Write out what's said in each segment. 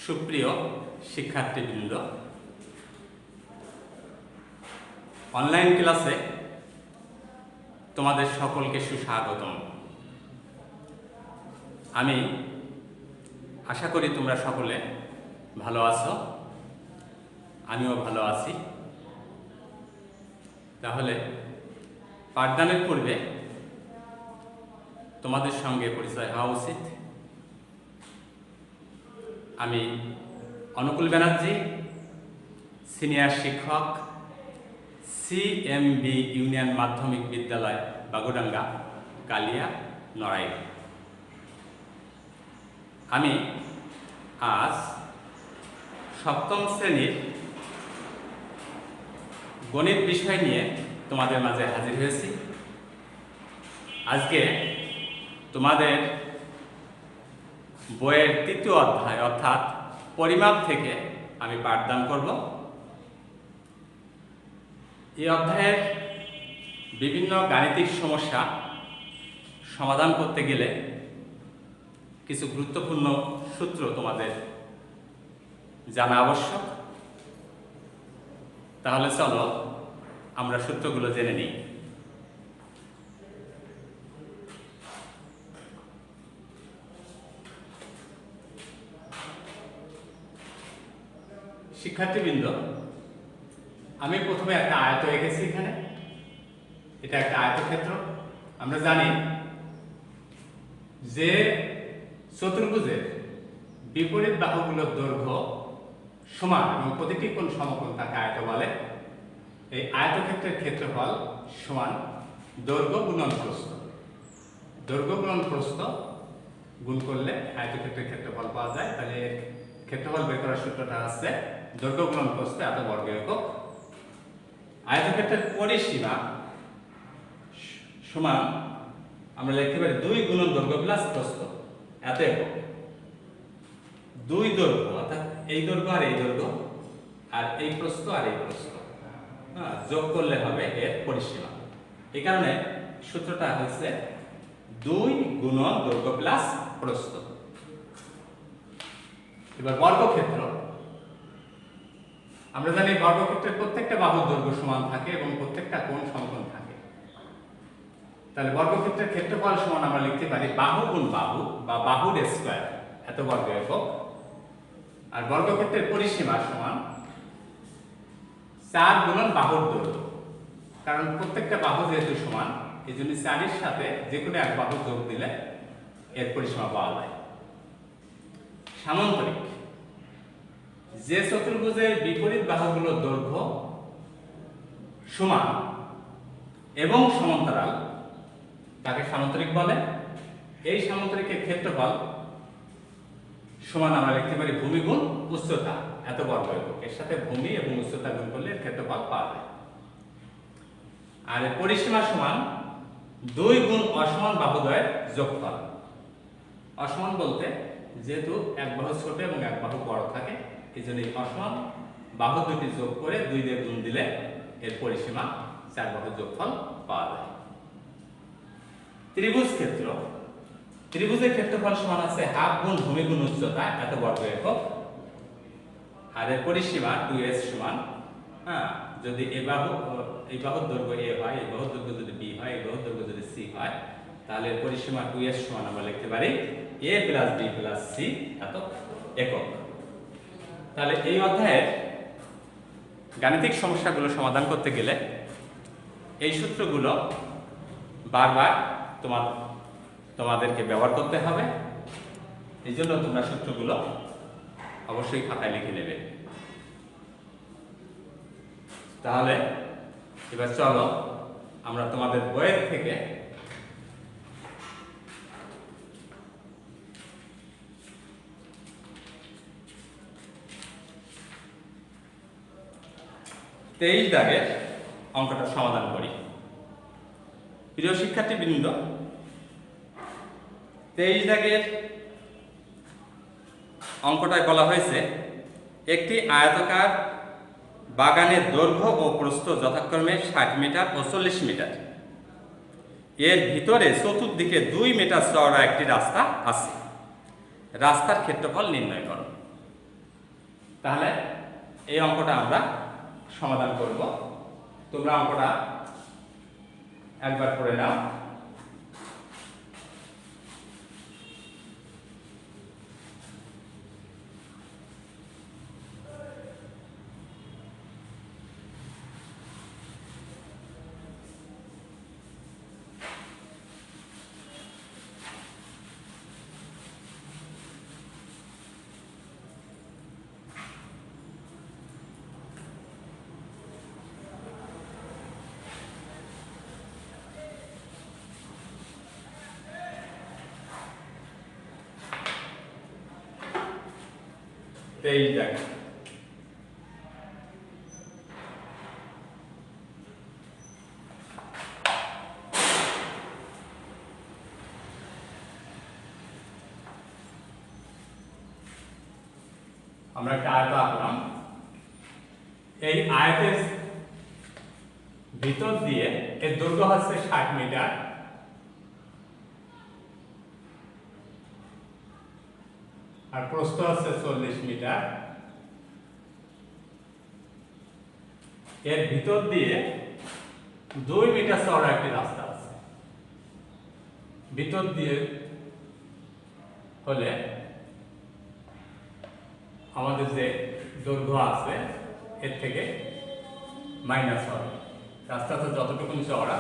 সুপ্রিয় শিক্ষার্থীবৃন্দ, অনলাইন ক্লাসে তোমাদের সকলকে সুস্বাগতম। আমি আশা করি তোমরা সকলে ভালো আছো, আমিও ভালো আছি। তাহলে পাঠদানের পূর্বে তোমাদের সঙ্গে পরিচয় হওয়া উচিত। আমি অনুকূল ব্যানার্জি, সিনিয়র শিক্ষক, সিএমবি ইউনিয়ন মাধ্যমিক বিদ্যালয় বাগুডাঙ্গা, কালিয়া, নড়াইল। আমি আজ সপ্তম শ্রেণীর গণিত বিষয় নিয়ে তোমাদের মাঝে হাজির হয়েছি। আজকে তোমাদের বইয়ের তৃতীয় অধ্যায় অর্থাৎ পরিমাপ থেকে আমি পাঠদান করব। এই অধ্যায়ের বিভিন্ন গাণিতিক সমস্যা সমাধান করতে গেলে কিছু গুরুত্বপূর্ণ সূত্র তোমাদের জানা আবশ্যক। তাহলে চলো আমরা সূত্রগুলো জেনে নিই। শিক্ষার্থীবৃন্দ, আমি প্রথমে একটা আয়ত এঁকেছি। এখানে এটা একটা আয়তক্ষেত্র। আমরা জানি যে চতুর্ভুজের বিপরীত বাহুগুলোর দৈর্ঘ্য সমান এবং প্রতিটি কোণ সমকোণ তাকে আয়ত বলে। এই আয়তক্ষেত্রের ক্ষেত্রফল সমান দৈর্ঘ্য গুণন প্রস্থ। দৈর্ঘ্য গুণন প্রস্থ গুণ করলে আয়তক্ষেত্রের ক্ষেত্রফল পাওয়া যায়। তাহলে ক্ষেত্রফল বের করার সূত্রটা হচ্ছে দৈর্ঘ্য গুণন প্রস্থ এত বর্গ একক। আয়তক্ষেত্রের পরিসীমা সমান আমরা লিখতে পারি 2 গুণন দৈর্ঘ্য প্লাস প্রস্থ এত একক। 2 দৈর্ঘ্য অর্থাৎ এই দৈর্ঘ্য আর এই দৈর্ঘ্য আর এই প্রস্থ আর এই প্রস্থ যোগ করলে হবে এর পরিসীমা। এই কারণে সূত্রটা হচ্ছে 2 গুণন দৈর্ঘ্য প্লাস প্রস্থ। এবার বর্গক্ষেত্র। আমরা জানি বর্গক্ষেত্রের প্রত্যেকটা বাহুর দৈর্ঘ্য সমান থাকে এবং প্রত্যেকটা কোণ সমকোণ থাকে। তাহলে বর্গক্ষেত্রের ক্ষেত্রফল সমান আমরা লিখতে পারি বাহু গুণ বাহু বা বাহুর স্কয়ার এত বর্গ একক। আর বর্গক্ষেত্রের পরিসীমা সমান 4 গুণন বাহুর দৈর্ঘ্য। কারণ প্রত্যেকটা বাহু যেহেতু সমান, এই জন্য 4 এর সাথে যে কোনো এক বাহু যোগ দিলে এর পরিসীমা পাওয়া যায়। সামান্তরিক। যে চতুর্ভুজের বিপরীত বাহুগুলোর দৈর্ঘ্য সমান এবং সমান্তরাল তাকে সামান্তরিক বলে। এই সামান্তরিকের ক্ষেত্রফল সমান আমরা লিখতে পারি ভূমি গুণ উচ্চতা এত বর্গ একক। এর সাথে ভূমি এবং উচ্চতা গুণ করলে এর ক্ষেত্রফল পাওয়া যায়। আর এর পরিসীমা সমান 2 গুণ অসমান বাহুদ্বয়ের যোগফল। অসমান বলতে যেহেতু এক বাহু ছোট এবং এক বাহু বড় থাকে, এই জন্য অসমান বাহু দুটি যোগ করে 2 দিয়ে গুণ দিলে এর পরিসীমা 4 বাহুর যোগফল পাওয়া যায়। ত্রিভুজ ক্ষেত্র। ত্রিভুজের ক্ষেত্রফল সমান আছে হাফ গুণ ভূমি গুণ উচ্চতা এত বর্গ একক। আর এর পরিসীমা 2s সমান যদি এই বাহুর দৈর্ঘ্য a হয়, এই বাহুর দৈর্ঘ্য যদি b হয়, এই বাহুর দৈর্ঘ্য যদি c হয়, তাহলে এর পরিসীমা 2s সমান আমরা লিখতে পারি a plus b plus c এত একক। তাহলে এই অধ্যায়ের গাণিতিক সমস্যাগুলো সমাধান করতে গেলে এই সূত্রগুলো বারবার তোমাদেরকে ব্যবহার করতে হবে। এই জন্য তোমরা সূত্রগুলো অবশ্যই খাতায় লিখে নেবে। তাহলে এবার চলো আমরা তোমাদের বইয়ের থেকে তেইশ দাগের অঙ্কটা সমাধান করি। প্রিয় শিক্ষার্থীবৃন্দ, 23 দাগের অঙ্কটায় বলা হয়েছে একটি আয়তাকার বাগানের দৈর্ঘ্য ও প্রস্থ যথাক্রমে 60 মিটার ও 40 মিটার। এর ভিতরে চতুর্দিকে 2 মিটার চওড়া একটি রাস্তা আছে। রাস্তার ক্ষেত্রফল নির্ণয় করো। তাহলে এই অঙ্কটা আমরা সমাধান করব। তোমরা অঙ্কটা একবার করে নাও। তেইশ দেখ, আমরা একটা আয়ত আঁকলাম। এই আয়তের ভিতর দিয়ে এর দৈর্ঘ্য হচ্ছে 60 মিটার, আর প্রস্থ হচ্ছে 40 মিটার। এর ভিতর দিয়ে 2 মিটার চওড়া একটি রাস্তা আছে। ভিতর দিয়ে হলে আমাদের যে দৈর্ঘ্য আছে এর থেকে মাইনাস হবে। রাস্তাটা যতটুকু চওড়া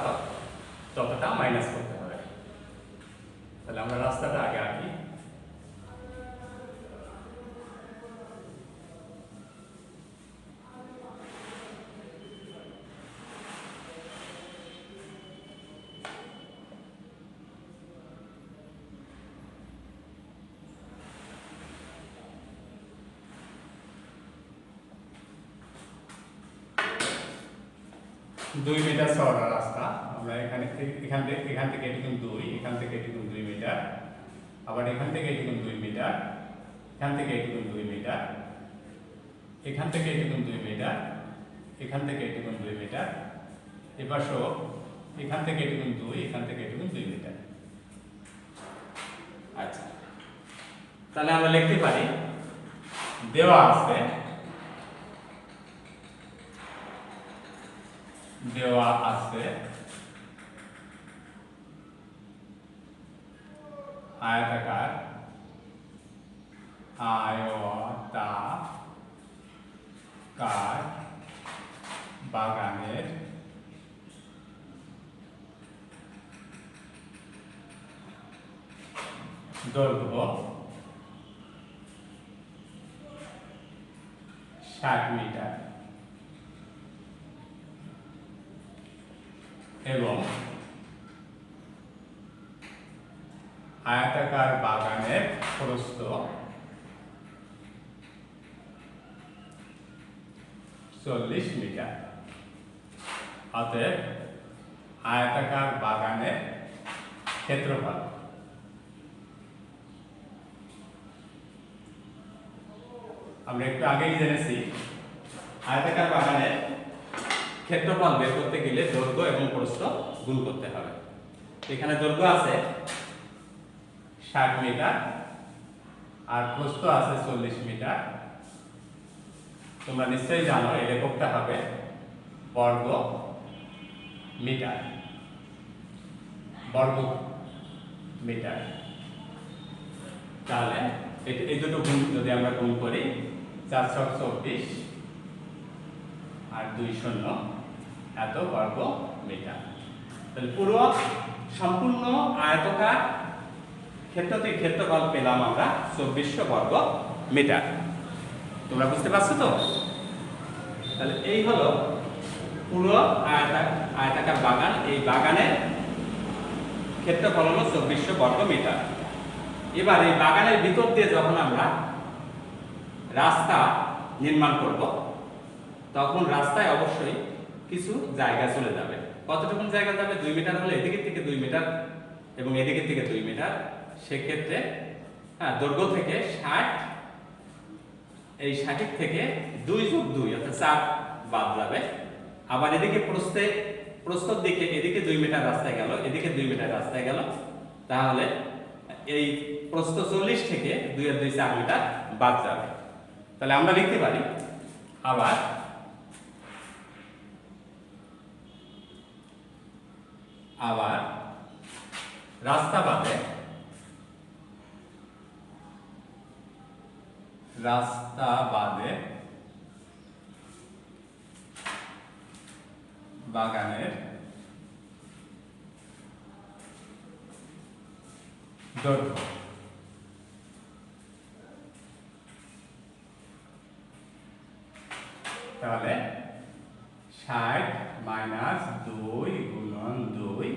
ততটা মাইনাস করতে হবে। তাহলে আমরা রাস্তাটা আগে আঁকি। দুই মিটার চওড়া রাস্তা। আমরা এখান থেকে এটুকুন 2, এখান থেকে এটুকুন 2 মিটার, আবার এখান থেকে এটুকুন 2 মিটার, এখান থেকে এটুকুন 2 মিটার, এখান থেকে এটুকুন 2 মিটার, এখান থেকে এটুকুন 2 মিটার, এপাশেও এখান থেকে এটুকুন 2, এখান থেকে এটুকুন 2 মিটার। আচ্ছা, তাহলে আমরা লিখতে পারি দেওয়া আছে আয়তাকার বাগানের দৈর্ঘ্য 60 মিটার এবং আয়তাকার বাগানের প্রস্থ 40 মিটার। অতএব আয়তাকার বাগানের ক্ষেত্রফল আমরা একটু আগেই জেনেছি। আয়তাকার বাগানের ক্ষেত্রফল বের করতে গেলে দৈর্ঘ্য এবং প্রস্থ গুণ করতে হবে। এখানে দৈর্ঘ্য আছে 60 মিটার আর প্রস্থ আছে 40 মিটার। তোমরা নিশ্চয়ই জানো এই এককটা হবে বর্গ মিটার। তাহলে এই দুটো গুণ যদি আমরা গুণ করি 4 × 24 আর 2 শূন্য এত বর্গ মিটার। তাহলে পুরো সম্পূর্ণ আয়তকার ক্ষেত্রটির ক্ষেত্রফল পেলাম আমরা 2400 বর্গ মিটার। তোমরা বুঝতে পারছো তো? তাহলে এই হলো পুরো আয়তাকার বাগান। এই বাগানের ক্ষেত্রফল হলো 2400 বর্গ মিটার। এবার এই বাগানের ভিতর দিয়ে যখন আমরা রাস্তা নির্মাণ করব তখন রাস্তায় অবশ্যই কিছু জায়গা চলে যাবে। কতটুকু জায়গা যাবে? 2 মিটার হলে এদিকে থেকে 2 মিটার এবং এদিকে থেকে 2 মিটার। সেক্ষেত্রে দৈর্ঘ্য থেকে 60, এই 60 থেকে 2 + 2 অর্থাৎ 4 বাদ যাবে। আবার এদিকে প্রস্থের দিকে এদিকে 2 মিটার রাস্তায় গেল, এদিকে 2 মিটার রাস্তায় গেল। তাহলে এই প্রস্থ 40 থেকে 2 আর 2 4 মিটার বাদ যাবে। তাহলে আমরা লিখতে পারি আবার আবার রাস্তা বাদে বাগানের দৈর্ঘ্য। তাহলে 60 মাইনাস 2 গুণন 2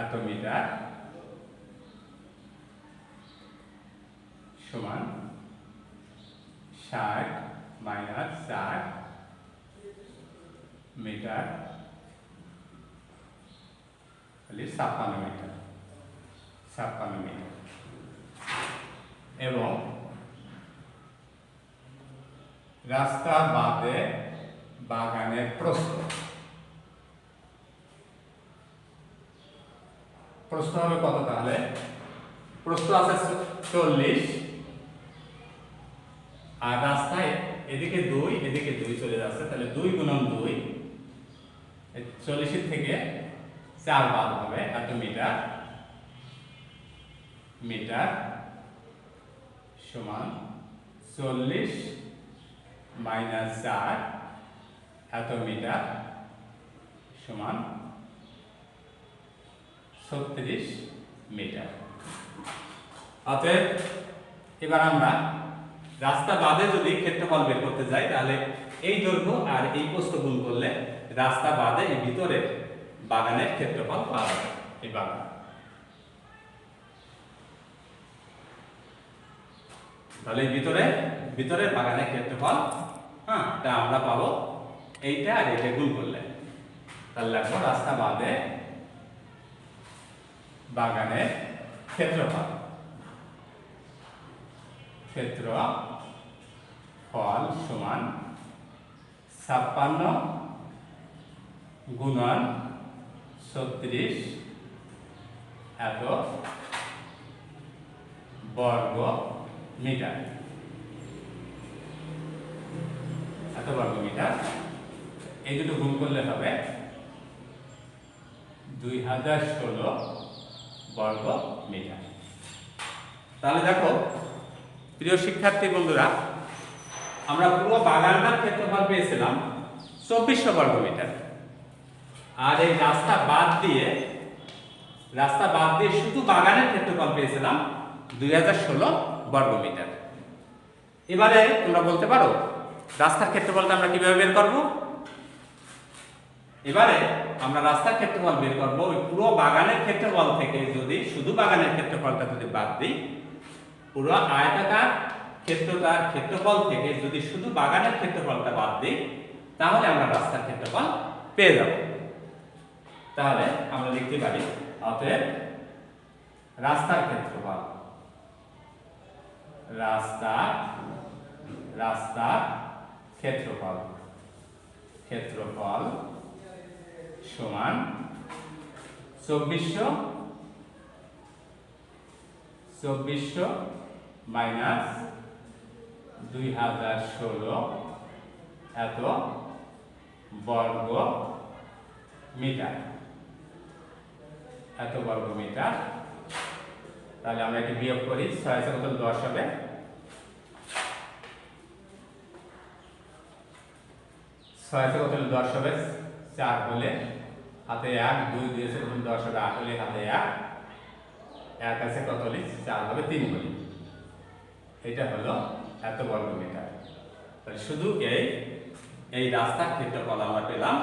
এত মিটার সমান 60 মাইনাস 4 মিটার, তাহলে 56 মিটার, 56 মিটার। এবং রাস্তা বাদে বাগানের প্রস্থ হবে কত? তাহলে প্রস্থ আছে 40, আর রাস্তায় এদিকে 2 এদিকে 2 চলে যাচ্ছে, তাহলে 2 গুণন 2, 40 থেকে 4 বাদ হবে এত মিটার, মিটার সমান 40 মাইনাস 4 এত মিটার সমান 36 মিটার। অতএব এবার আমরা রাস্তা বাদে যদি ক্ষেত্রফল বের করতে যাই, তাহলে এই দৈর্ঘ্য আর এই প্রস্থ গুণ করলে রাস্তা বাদে এই ভিতরে বাগানের ক্ষেত্রফল পাওয়া যাবে। এই বাগান, তাহলে ভিতরে বাগানের ক্ষেত্রফল, তা আমরা পাবো এইটা আর এইটা গুণ করলে। তাহলে লিখবো রাস্তা বাদে বাগানের ক্ষেত্রফল সমান 56 গুণন 36 এত বর্গ মিটার, এত বর্গ মিটার। এই দুটো গুণ করলে হবে 2016 বর্গ মিটার। তাহলে দেখো প্রিয় শিক্ষার্থী বন্ধুরা, আমরা পুরো বাগানটার ক্ষেত্রফল পেয়েছিলাম 2400 বর্গ মিটার, আর এই রাস্তা বাদ দিয়ে শুধু বাগানের ক্ষেত্রফল পেয়েছিলাম 2016 বর্গ মিটার। এবারে তোমরা বলতে পারো রাস্তার ক্ষেত্রফলটা আমরা কিভাবে বের করব? এবারে আমরা রাস্তার ক্ষেত্রফল বের করব ওই পুরো বাগানের ক্ষেত্রফল থেকে। যদি শুধু বাগানের ক্ষেত্রফলটা যদি বাদ দিই, পুরো আয়তাকার ক্ষেত্রটার ক্ষেত্রফল থেকে যদি শুধু বাগানের ক্ষেত্রফলটা বাদ দিই, তাহলে আমরা রাস্তার ক্ষেত্রফল পেয়ে যাব। তাহলে আমরা লিখতে পারি অতএব রাস্তার ক্ষেত্রফল সমান 2400 মাইনাস 2016 এত বর্গ মিটার, তাহলে আমরা এটি বিয়োগ করি, 6 × 10 হবে, 6 × 10 হবে 4 হলে হাতে 1, 2 2 × 10 হবে 8 হলে হাতে 1, 1 আছে কত হলে 4 হবে 3 হলে, এটা হলো এত বর্গ মিটার। তাহলে শুধু এই রাস্তার ক্ষেত্রফল আমরা পেলাম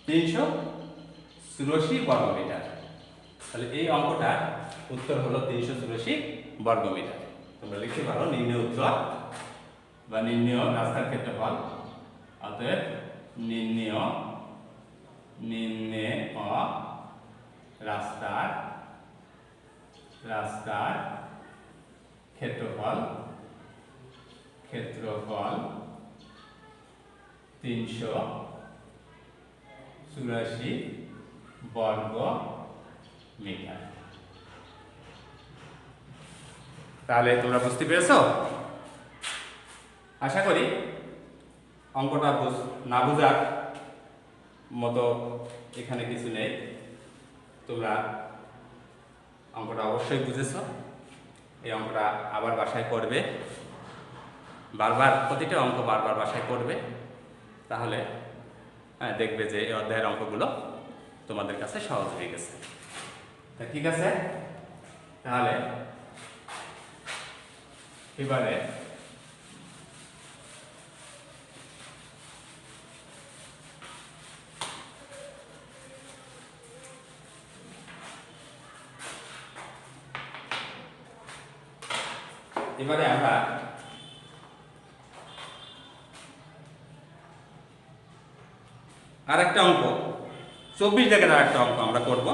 384 বর্গ মিটার। তাহলে এই অঙ্কটার উত্তর হলো 384 বর্গ মিটার। তোমরা লিখতে পারো নির্ণয় উত্তর বা নির্ণয় রাস্তার ক্ষেত্রফল। অতএব নির্ণয় রাস্তার ক্ষেত্রফল 384 বর্গ মিটার। তাহলে তোমরা বুঝতে পেরেছো? আশা করি অঙ্কটা না বোঝার মতো এখানে কিছু নেই, তোমরা অঙ্কটা অবশ্যই বুঝেছ। এই অঙ্কটা আবার বাসায় করবে, বারবার প্রতিটা অঙ্ক বারবার বাসায় করবে, তাহলে দেখবে যে এই অধ্যায়ের অঙ্কগুলো তোমাদের কাছে সহজ হয়ে গেছে। তা ঠিক আছে, তাহলে এবারে আমরা আরেকটা অঙ্ক 24 দাগের আরেকটা অঙ্ক আমরা করব।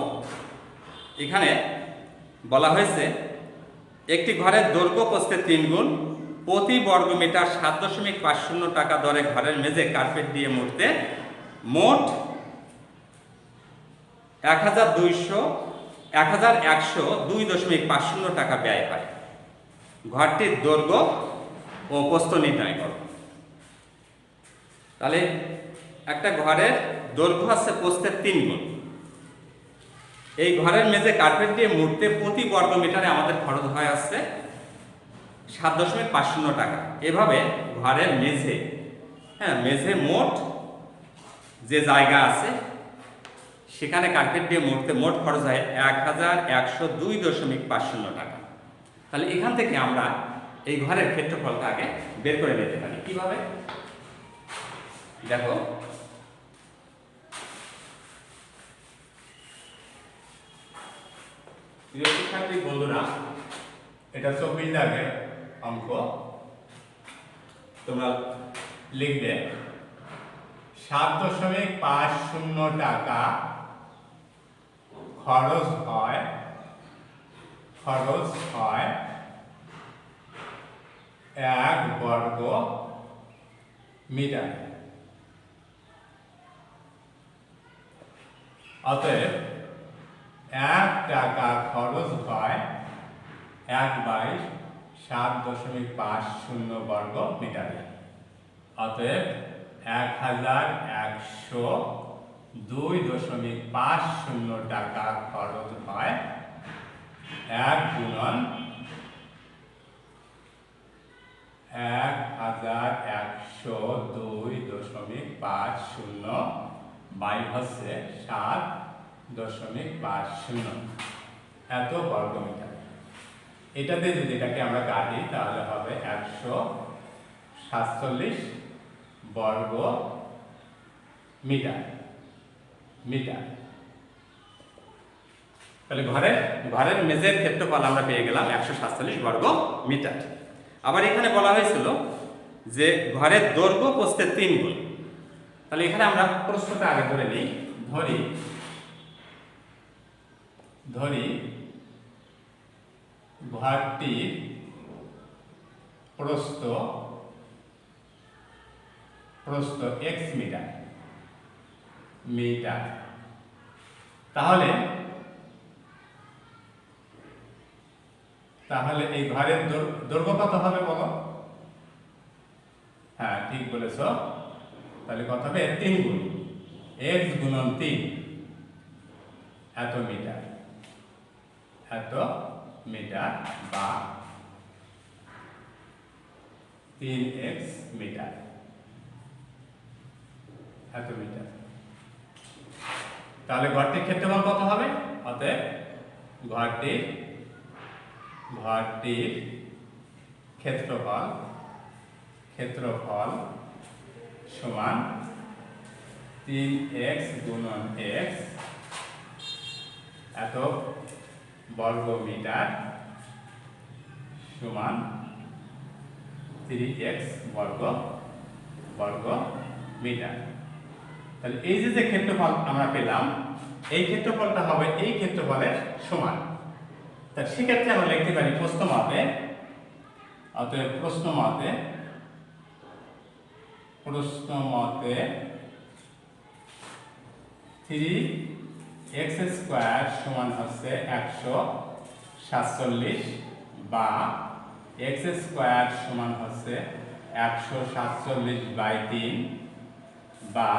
এখানে বলা হয়েছে একটি ঘরের দৈর্ঘ্য প্রস্থে 3 গুণ, প্রতি বর্গ মিটার 7.50 টাকা দরে ঘরের মেঝে কার্পেট দিয়ে মুড়তে মোট 1102.50 টাকা ব্যয় হয়। ঘরটির দৈর্ঘ্য ও প্রস্থ নির্ণয় করো। তাহলে একটা ঘরের দৈর্ঘ্য আছে প্রস্থের 3 গুণ, এই ঘরের মেঝে কার্পেট দিয়ে মুড়তে প্রতি বর্গ মিটারে আমাদের খরচ হয় আসছে 7.50 টাকা। এভাবে ঘরের মেঝে মেঝে মোট যে জায়গা আছে সেখানে কার্পেট দিয়ে মুড়তে মোট খরচ হয় 1102.50 টাকা। তাহলে এখান থেকে আমরা এই ঘরের ক্ষেত্রফলটা আগে বের করে নিতে পারি। কিভাবে দেখো, শিক্ষার্থী বন্ধুরা, এটা 24 দাগের অঙ্ক। তোমরা লিখবে 7.50 টাকা খরচ হয় 1 বর্গ মিটার। অতএব 1 টাকা খরচ হয় 1/7.50 বর্গ মিটারে। অতএব 1102.50 টাকা খরচ হয় 1 গুণন 1102.50 বাই হচ্ছে 7.50 এত বর্গ মিটার। এটাতে যদি এটাকে আমরা কাটি তাহলে হবে 147 বর্গ মিটার। তাহলে ঘরের মেঝের ক্ষেত্রফল আমরা পেয়ে গেলাম 147 বর্গ মিটার। আবার এখানে বলা হয়েছিল যে ঘরের দৈর্ঘ্য প্রস্থে 3 গুণ। তাহলে এখানে আমরা প্রস্থটা আগে ধরে নিই। ধরি ঘরটির প্রস্থ x মিটার। তাহলে এই ঘরের দৈর্ঘ্য কত হবে বলো? হ্যাঁ, ঠিক বলেছ। তাহলে কত হবে? 3 গুণ x গুণন 3 এত মিটার বা 3x মিটার, এত মিটার। তাহলে ঘরটির ক্ষেত্রফল কত হবে? অতএব ঘরটির ক্ষেত্রফল সমান 3x গুণন x এত বর্গ মিটার সমান 3x বর্গ মিটার। তাহলে এই যে ক্ষেত্রফল আমরা পেলাম, এই ক্ষেত্রফলটা হবে এই ক্ষেত্রফলের সমান। তাহলে সেক্ষেত্রে আমরা লিখতে পারি প্রস্থ মাপে, অতএব প্রস্থ মতে 3x স্কয়ার সমান হচ্ছে 147 বা x স্কয়ার সমান হচ্ছে 147/3 বা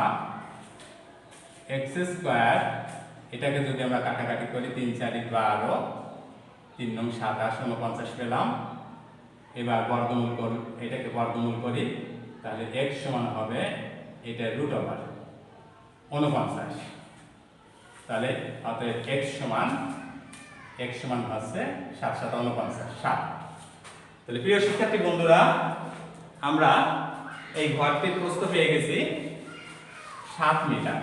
x² এটাকে যদি আমরা কাটাকাটি করি 3 4 12 3 9 27 49 পেলাম। এবার বর্গমূল করি, এটাকে বর্গমূল করি, তাহলে x সমান হবে এটা √49। তাহলে অতএব x সমান হচ্ছে 7 7 49 7। তাহলে প্রিয় শিক্ষার্থী বন্ধুরা, আমরা এই ঘরটির প্রস্থ পেয়ে গেছি 7 মিটার।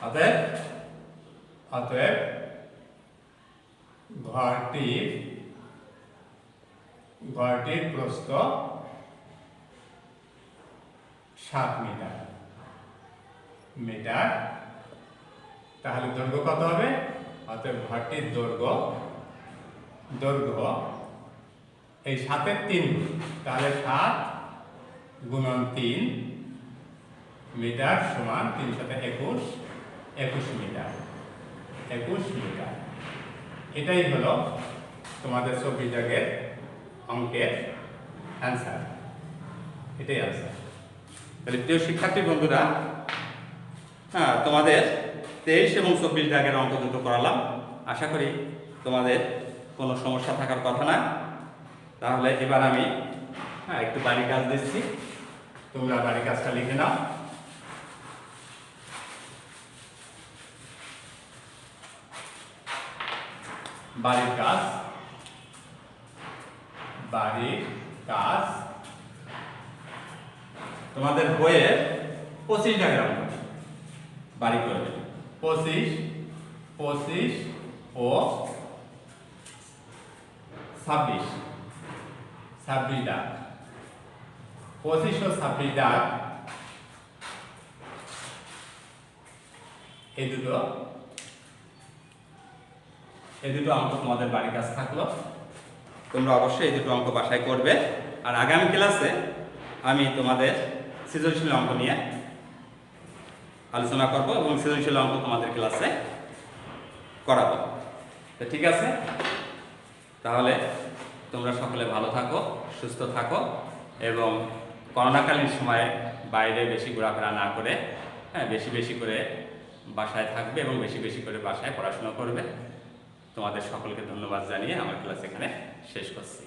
অতএব ঘরটির প্রস্থ 7 মিটার। তাহলে দৈর্ঘ্য কত হবে? অতএব ঘরটির দৈর্ঘ্য এই 7-এর 3 গুণ, তাহলে 7 গুণন 3 মিটার সমান 3 7 21 মিটার। এটাই হলো তোমাদের 24 দাগের অঙ্কের অ্যান্সার। এটাই অ্যান্সার। তাহলে প্রিয় শিক্ষার্থী বন্ধুরা, তোমাদের 23 এবং 24 দাগের অঙ্ক দুটো করালাম। আশা করি তোমাদের কোনো সমস্যা থাকার কথা না। তাহলে এবার আমি একটু বাড়ির কাজ দিচ্ছি, তোমরা বাড়ির কাজটা লিখে নাও। বাড়ির কাজ তোমাদের বইয়ের 25 দাগের অঙ্ক বাড়ি করবে। 25 ও 26 দাগ। 25 ও 26 দাগ এই দুটো অঙ্ক তোমাদের বাড়ির কাজ থাকলো। তোমরা অবশ্যই এই দুটো অঙ্ক বাসায় করবে। আর আগামী ক্লাসে আমি তোমাদের সৃজনশীল অঙ্ক নিয়ে আলোচনা করব এবং সৃজনশীল অঙ্ক তোমাদের ক্লাসে করাবো। তো ঠিক আছে, তাহলে তোমরা সকলে ভালো থাকো, সুস্থ থাকো এবং করোনাকালীন সময়ে বাইরে বেশি ঘোরাফেরা না করে বেশি করে বাসায় থাকবে এবং বেশি করে বাসায় পড়াশোনা করবে। তোমাদের সকলকে ধন্যবাদ জানিয়ে আমার ক্লাস এখানে শেষ করছি।